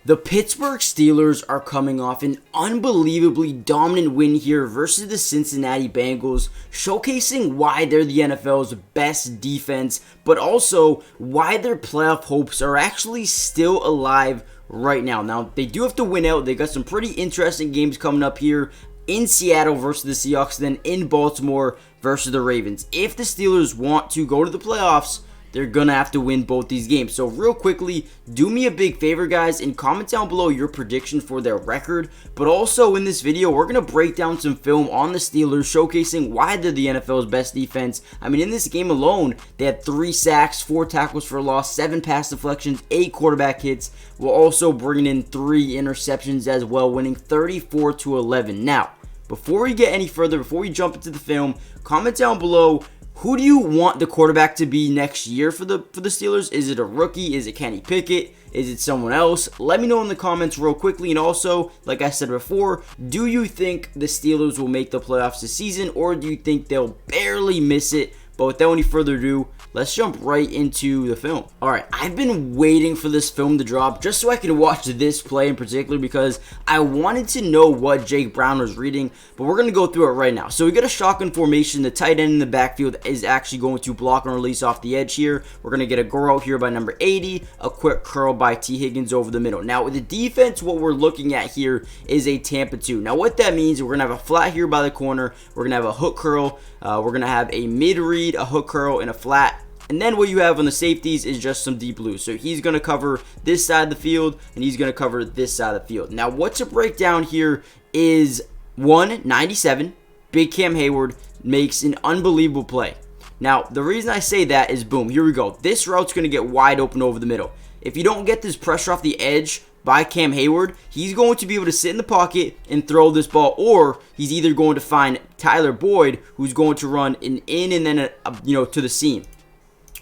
The Pittsburgh Steelers are coming off an unbelievably dominant win here versus the Cincinnati Bengals, showcasing why they're the NFL's best defense, but also why their playoff hopes are actually still alive right now. Now, they do have to win out. They got some pretty interesting games coming up here in Seattle versus the Seahawks, then in Baltimore versus the Ravens. If the Steelers want to go to the playoffs, they're going to have to win both these games. So real quickly, do me a big favor, guys, and comment down below your prediction for their record. But also in this video, we're going to break down some film on the Steelers, showcasing why they're the NFL's best defense. I mean, in this game alone, they had 3 sacks, 4 tackles for loss, 7 pass deflections, 8 quarterback hits, while also bringing in 3 interceptions as well, winning 34-11. Now, before we get any further, before we jump into the film, comment down below, who do you want the quarterback to be next year for the Steelers? Is it a rookie? Is it Kenny Pickett? Is it someone else? Let me know in the comments real quickly. And also, like I said before, do you think the Steelers will make the playoffs this season, or do you think they'll barely miss it? But without any further ado, let's jump right into the film. Alright, I've been waiting for this film to drop just so I can watch this play in particular because I wanted to know what Jake Brown was reading, but we're going to go through it right now. So we got a shotgun formation. The tight end in the backfield is actually going to block and release off the edge here. We're going to get a go out here by number 80, a quick curl by T. Higgins over the middle. Now with the defense, what we're looking at here is a Tampa 2. Now what that means, we're going to have a flat here by the corner. We're going to have a hook curl. We're going to have a mid read, a hook curl, and a flat. And then what you have on the safeties is just some deep blue. So he's going to cover this side of the field, and he's going to cover this side of the field. Now, what to break down here is 197. Big Cam Heyward makes an unbelievable play. Now, the reason I say that is, boom, here we go. This route's going to get wide open over the middle. If you don't get this pressure off the edge by Cam Heyward, he's going to be able to sit in the pocket and throw this ball, or he's either going to find Tyler Boyd, who's going to run in and then to the seam,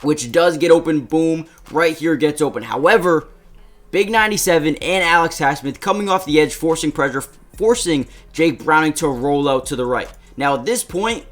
which does get open. Boom, right here gets open. However, Big 97 and Alex Highsmith coming off the edge, forcing pressure, forcing Jake Browning to roll out to the right. Now at this point,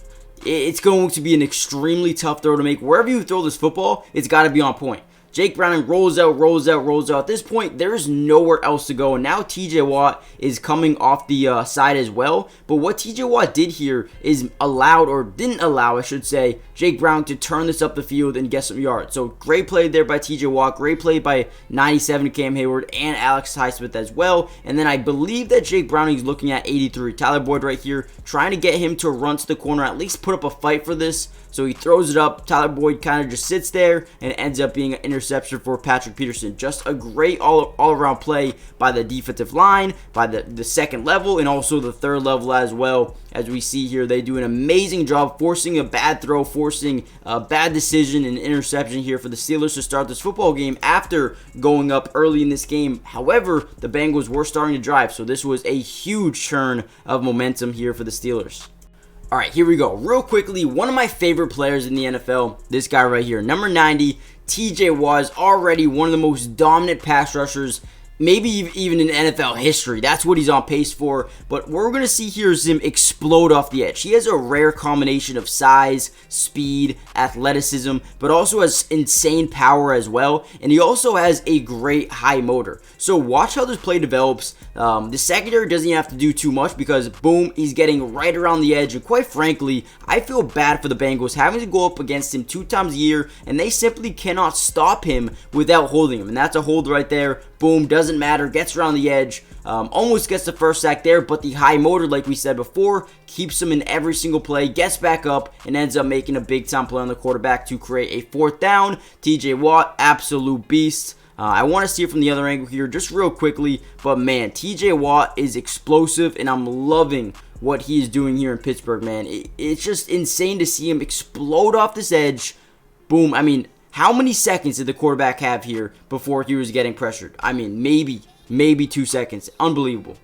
it's going to be an extremely tough throw to make. Wherever you throw this football, it's got to be on point. Jake Browning rolls out. At this point, there's nowhere else to go. And now TJ Watt is coming off the side as well. But what TJ Watt did here is didn't allow, I should say, Jake Brown to turn this up the field and get some yards. So great play there by TJ Watt. Great play by 97 Cam Heyward and Alex Highsmith as well. And then I believe that Jake Browning is looking at 83. Tyler Boyd right here, trying to get him to run to the corner, at least put up a fight for this. So he throws it up. Tyler Boyd kind of just sits there, and it ends up being an interception for Patrick Peterson. Just a great all-around play by the defensive line, by the second level, and also the third level as well. As we see here, they do an amazing job forcing a bad throw, forcing a bad decision and interception here for the Steelers to start this football game after going up early in this game. However, the Bengals were starting to drive, so this was a huge churn of momentum here for the Steelers. Alright, here we go. Real quickly, one of my favorite players in the NFL, this guy right here, number 90, TJ Watt, is already one of the most dominant pass rushers, maybe even in NFL history. That's what he's on pace for. But what we're going to see here is him explode off the edge. He has a rare combination of size, speed, athleticism, but also has insane power as well. And he also has a great high motor. So watch how this play develops. The secondary doesn't even have to do too much because, boom, he's getting right around the edge. And quite frankly, I feel bad for the Bengals having to go up against him 2 times a year, and they simply cannot stop him without holding him. And that's a hold right there. Boom, doesn't matter, gets around the edge, almost gets the first sack there, but the high motor, like we said before, keeps him in every single play, gets back up, and ends up making a big time play on the quarterback to create a 4th down. TJ Watt, absolute beast. I want to see it from the other angle here just real quickly, but man, TJ Watt is explosive, and I'm loving what he is doing here in Pittsburgh, man. It's just insane to see him explode off this edge. Boom, I mean, how many seconds did the quarterback have here before he was getting pressured? I mean, maybe 2 seconds. Unbelievable.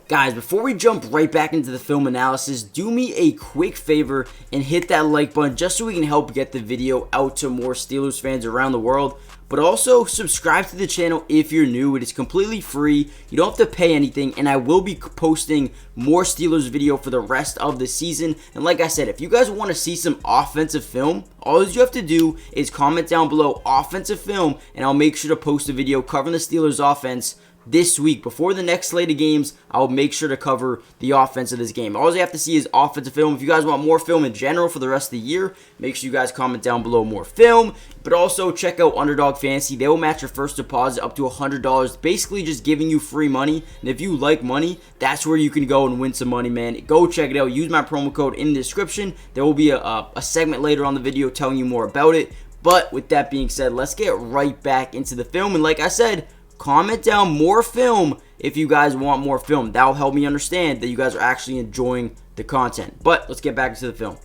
Guys, before we jump right back into the film analysis, do me a quick favor and hit that like button just so we can help get the video out to more Steelers fans around the world. but also subscribe to the channel if you're new. It is completely free. You don't have to pay anything, and I will be posting more Steelers video for the rest of the season. And like I said, if you guys want to see some offensive film, all you have to do is comment down below offensive film, and I'll make sure to post a video covering the Steelers offense this week. Before the next slate of games, I'll make sure to cover the offense of this game. All you have to see is offensive film. If you guys want more film in general for the rest of the year, make sure you guys comment down below more film. But also check out Underdog Fantasy. They will match your first deposit up to $100, basically just giving you free money. And if you like money, that's where you can go and win some money, man. Go check it out. Use my promo code in the description. There will be a segment later on the video telling you more about it. But with that being said, let's get right back into the film. And like I said, comment down more film if you guys want more film. That will help me understand that you guys are actually enjoying the content. But let's get back into the film.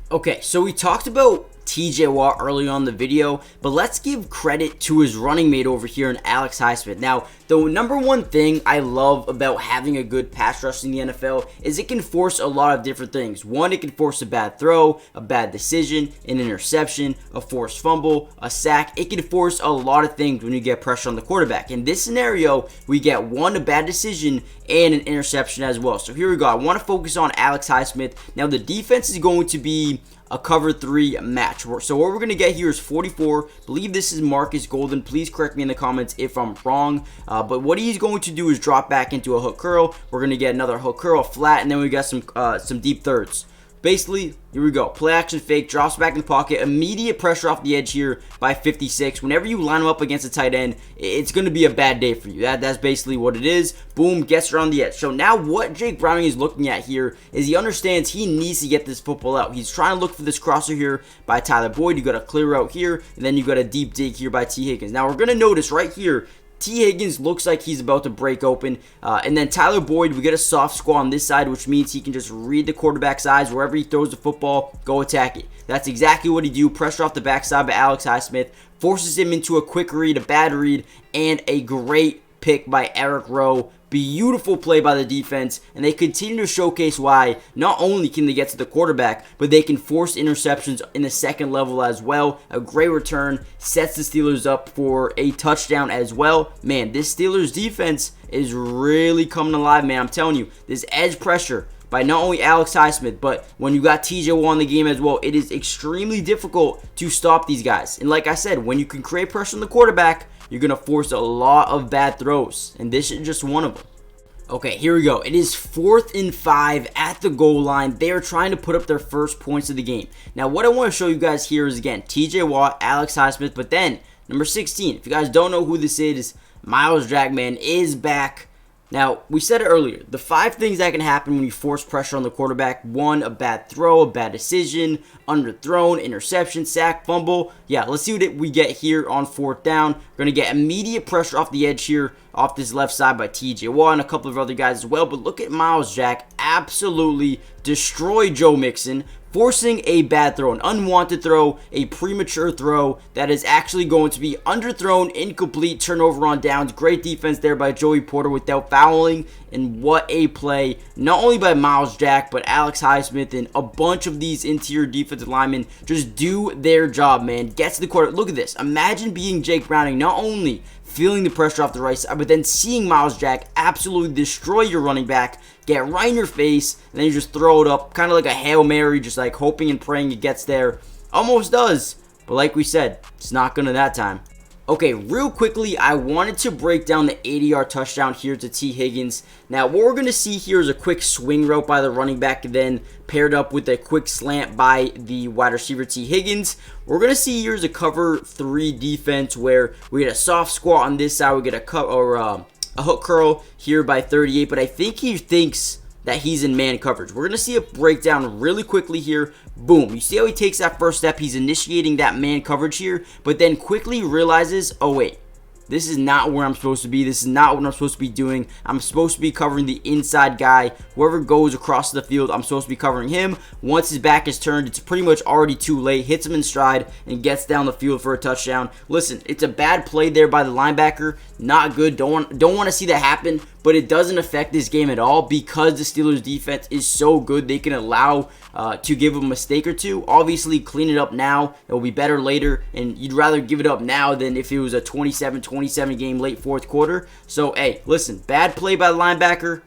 Okay, so we talked about TJ Watt early on in the video, but let's give credit to his running mate over here in Alex Highsmith. Now, the number one thing I love about having a good pass rush in the NFL is it can force a lot of different things. One, it can force a bad throw, a bad decision, an interception, a forced fumble, a sack. It can force a lot of things when you get pressure on the quarterback. In this scenario, we get one, a bad decision, and an interception as well. So here we go. I want to focus on Alex Highsmith. Now, the defense is going to be a cover 3 match. So what we're going to get here is 44. I believe this is Marcus Golden. Please correct me in the comments if I'm wrong. But what he's going to do is drop back into a hook curl. We're going to get another hook curl, flat, and then we got some deep thirds. Basically, here we go. Play action fake, drops back in the pocket, immediate pressure off the edge here by 56. Whenever you line him up against a tight end, it's going to be a bad day for you. That's basically what it is. Boom, gets around the edge. So now what Jake Browning is looking at here is he understands he needs to get this football out. He's trying to look for this crosser here by Tyler Boyd. You got a clear out here, and then you got a deep dig here by T. Higgins. Now we're going to notice right here, T. Higgins looks like he's about to break open. And then Tyler Boyd, we get a soft squat on this side, which means he can just read the quarterback's eyes. Wherever he throws the football, go attack it. That's exactly what he do. Pressure off the backside by Alex Highsmith. Forces him into a quick read, a bad read, and a great pick by Eric Rowe. Beautiful play by the defense, and they continue to showcase why not only can they get to the quarterback, but they can force interceptions in the second level as well. A great return sets the Steelers up for a touchdown as well. Man, this Steelers defense is really coming alive, man. I'm telling you, this edge pressure by not only Alex Highsmith, but when you got TJ Watt in the game as well, it is extremely difficult to stop these guys. And like I said, when you can create pressure on the quarterback, you're going to force a lot of bad throws, and this is just one of them. Okay, here we go. It is 4th and 5 at the goal line. They are trying to put up their first points of the game. Now, what I want to show you guys here is, again, TJ Watt, Alex Highsmith, but then number 16. If you guys don't know who this is, Myles Jack, man, is back. Now, we said it earlier, the 5 things that can happen when you force pressure on the quarterback. 1, a bad throw, a bad decision, underthrown, interception, sack, fumble. Yeah, let's see what we get here on 4th down. We're going to get immediate pressure off the edge here, off this left side by TJ Watt and a couple of other guys as well. But look at Myles Jack absolutely destroy Joe Mixon, forcing a bad throw, an unwanted throw, a premature throw that is actually going to be underthrown, incomplete, turnover on downs. Great defense there by Joey Porter without fouling, and what a play, not only by Myles Jack, but Alex Highsmith and a bunch of these interior defensive linemen just do their job, man. Gets to the quarter. Look at this. Imagine being Jake Browning, not only feeling the pressure off the right side, but then seeing Myles Jack absolutely destroy your running back, get right in your face, and then you just throw it up, kind of like a Hail Mary, just like hoping and praying it gets there. Almost does, but like we said, it's not gonna that time. Okay, real quickly, I wanted to break down the 80-yard touchdown here to T. Higgins. Now, what we're going to see here is a quick swing route by the running back, then paired up with a quick slant by the wide receiver T. Higgins. We're going to see here is a cover 3 defense where we get a soft squat on this side. We get a hook curl here by 38, but I think he thinks that he's in man coverage. We're going to see a breakdown really quickly here. Boom. You see how he takes that first step? He's initiating that man coverage here, but then quickly realizes, oh wait, this is not where I'm supposed to be. This is not what I'm supposed to be doing. I'm supposed to be covering the inside guy. Whoever goes across the field, I'm supposed to be covering him. Once his back is turned, it's pretty much already too late. Hits him in stride and gets down the field for a touchdown. Listen, it's a bad play there by the linebacker. Not good. Don't want to see that happen. but it doesn't affect this game at all because the Steelers defense is so good. They can allow to give a mistake or two. Obviously, clean it up now. It will be better later, and you'd rather give it up now than if it was a 27-27 game late fourth quarter. So, hey, listen, bad play by the linebacker.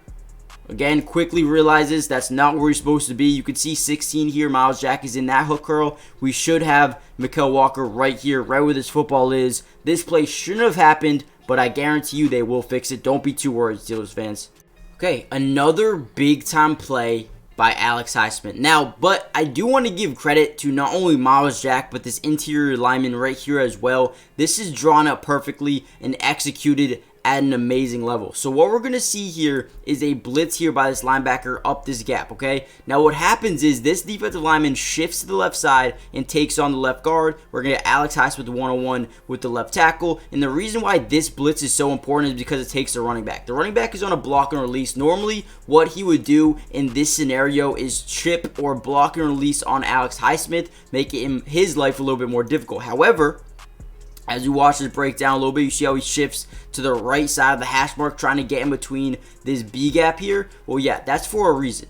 Again, quickly realizes that's not where he's supposed to be. You can see 16 here. Myles Jack is in that hook curl. We should have Mykal Walker right here, right where this football is. This play shouldn't have happened, but I guarantee you they will fix it. Don't be too worried, Steelers fans. Okay, another big-time play by Alex Highsmith. Now, but I do want to give credit to not only Myles Jack, but this interior lineman right here as well. This is drawn up perfectly and executed at an amazing level. So what we're going to see here is a blitz here by this linebacker up this gap, okay? Now what happens is this defensive lineman shifts to the left side and takes on the left guard. We're going to get Alex Highsmith one-on-one with the left tackle. And the reason why this blitz is so important is because it takes the running back. The running back is on a block and release. Normally what he would do in this scenario is chip or block and release on Alex Highsmith, making his life a little bit more difficult. However, as you watch this break down a little bit, you see how he shifts to the right side of the hash mark, trying to get in between this B gap here. Well, yeah, that's for a reason.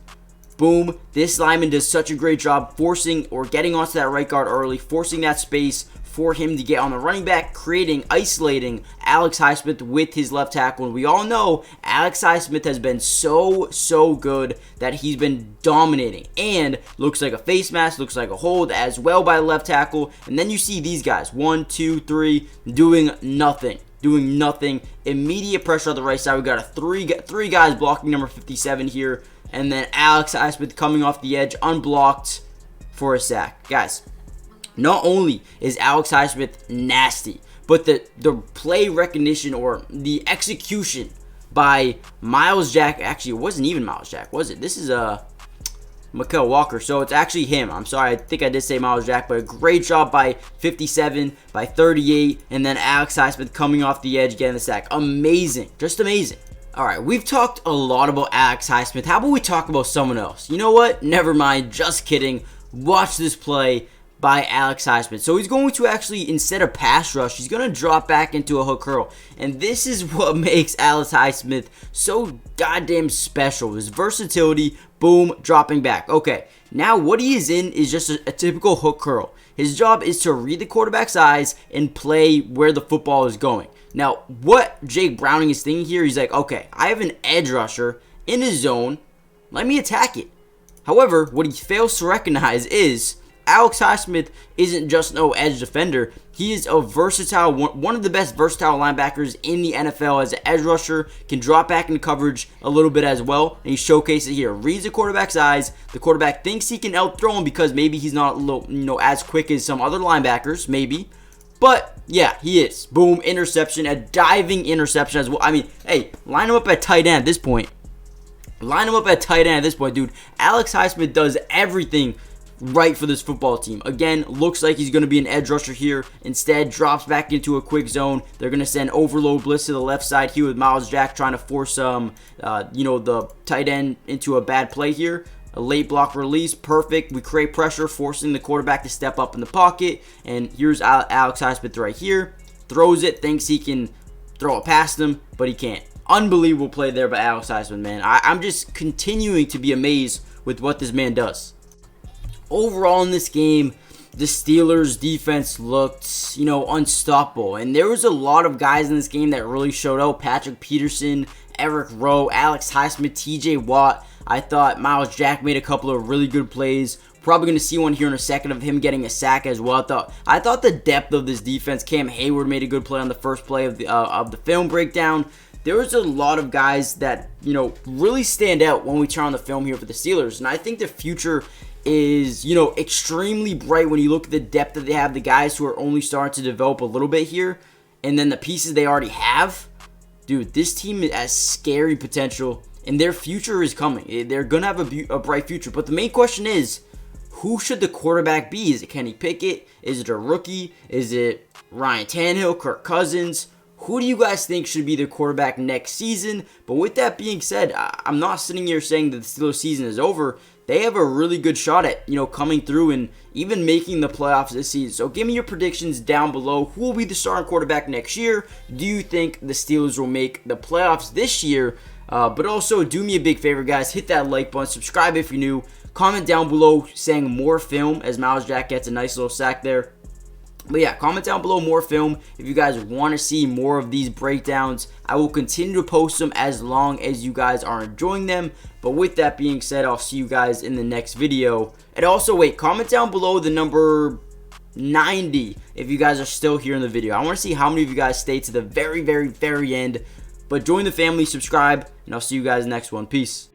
Boom. This lineman does such a great job forcing or getting onto that right guard early, forcing that space for him to get on the running back, isolating Alex Highsmith with his left tackle. And we all know Alex Highsmith has been so good that he's been dominating. And looks like a face mask, looks like a hold as well by the left tackle. And then you see these guys, 1, 2, 3, doing nothing. Immediate pressure on the right side. We got three guys blocking number 57 here. And then Alex Highsmith coming off the edge, unblocked for a sack. Guys, not only is Alex Highsmith nasty, but the play recognition or the execution by Myles Jack. Actually, it wasn't even Myles Jack, was it? This is Mykal Walker, so it's actually him. I'm sorry, I think I did say Myles Jack, but a great job by 57, by 38, and then Alex Highsmith coming off the edge, getting the sack. Amazing, just amazing. All right, we've talked a lot about Alex Highsmith. How about we talk about someone else? You know what? Never mind, just kidding. Watch this play by Alex Highsmith. So he's going to actually, instead of pass rush, he's going to drop back into a hook curl. And this is what makes Alex Highsmith so goddamn special. His versatility, boom, dropping back. Okay, now what he is in is just a typical hook curl. His job is to read the quarterback's eyes and play where the football is going. Now, what Jake Browning is thinking here, he's like, okay, I have an edge rusher in his zone. Let me attack it. However, what he fails to recognize is Alex Highsmith isn't just no edge defender. He is a versatile, one of the best versatile linebackers in the NFL as an edge rusher. Can drop back into coverage a little bit as well. And he showcases it here. Reads the quarterback's eyes. The quarterback thinks he can out-throw him because maybe he's not as quick as some other linebackers, maybe. But, yeah, he is. Boom, interception, a diving interception as well. I mean, hey, line him up at tight end at this point. Dude. Alex Highsmith does everything right for this football team. Again, looks like he's going to be an edge rusher here. Instead, drops back into a quick zone. They're going to send overload blitz to the left side here with Myles Jack trying to force the tight end into a bad play here. A late block release, perfect. We create pressure, forcing the quarterback to step up in the pocket. And here's Alex Highsmith right here. Throws it, thinks he can throw it past him, but he can't. Unbelievable play there by Alex Highsmith, man. I'm just continuing to be amazed with what this man does. Overall in this game, the Steelers defense looked, unstoppable. And there was a lot of guys in this game that really showed out. Patrick Peterson, Eric Rowe, Alex Highsmith, TJ Watt. I thought Myles Jack made a couple of really good plays. Probably going to see one here in a second of him getting a sack as well. I thought the depth of this defense. Cam Heyward made a good play on the first play of the film breakdown. There was a lot of guys that, really stand out when we turn on the film here for the Steelers. And I think the future is, extremely bright when you look at the depth that they have, the guys who are only starting to develop a little bit here, and then the pieces they already have. Dude, this team has scary potential, and their future is coming. They're going to have a bright future. But the main question is, who should the quarterback be? Is it Kenny Pickett? Is it a rookie? Is it Ryan Tannehill, Kirk Cousins? Who do you guys think should be the quarterback next season? But with that being said, I'm not sitting here saying that the Steelers season is over. They have a really good shot at, coming through and even making the playoffs this season. So give me your predictions down below. Who will be the starting quarterback next year? Do you think the Steelers will make the playoffs this year? But also, do me a big favor, guys. Hit that like button. Subscribe if you're new. Comment down below saying more film, as Miles Jack gets a nice little sack there. But yeah, comment down below more film if you guys want to see more of these breakdowns. I will continue to post them as long as you guys are enjoying them. But with that being said, I'll see you guys in the next video. And also, wait, comment down below the number 90 if you guys are still here in the video. I want to see how many of you guys stay to the very, very, very end. But join the family, subscribe, and I'll see you guys next one. Peace.